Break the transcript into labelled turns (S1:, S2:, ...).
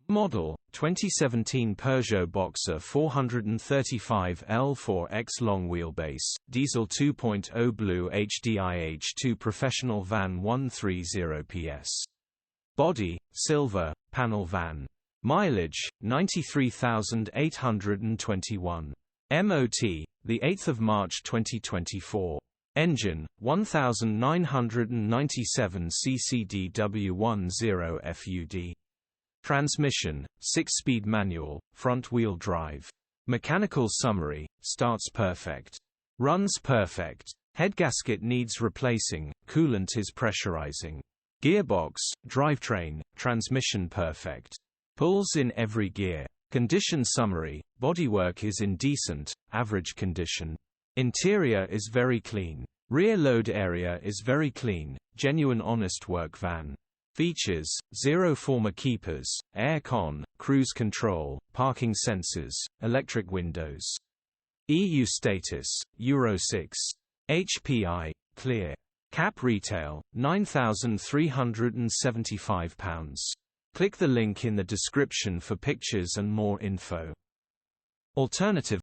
S1: Model, 2017 Peugeot Boxer 435L4X long wheelbase, diesel 2.0 BlueHDi H2 professional van 130 PS. Body, silver, panel van. Mileage, 93,821. MOT, 8 March 2024. Engine, 1997 CCDW10 FUD. Transmission, 6-speed manual, front-wheel drive. Mechanical summary, starts perfect. Runs perfect. Headgasket needs replacing, coolant is pressurising. Gearbox, drivetrain, transmission perfect. Pulls in every gear. Condition summary, bodywork is in decent, average condition. Interior is very clean. Rear load area is very clean, genuine honest work van. Features, 0 former keepers, air con, cruise control, parking sensors, electric windows. EU status, Euro 6. HPI, clear. Cap retail, £9,375. Click the link in the description for pictures and more info. Alternative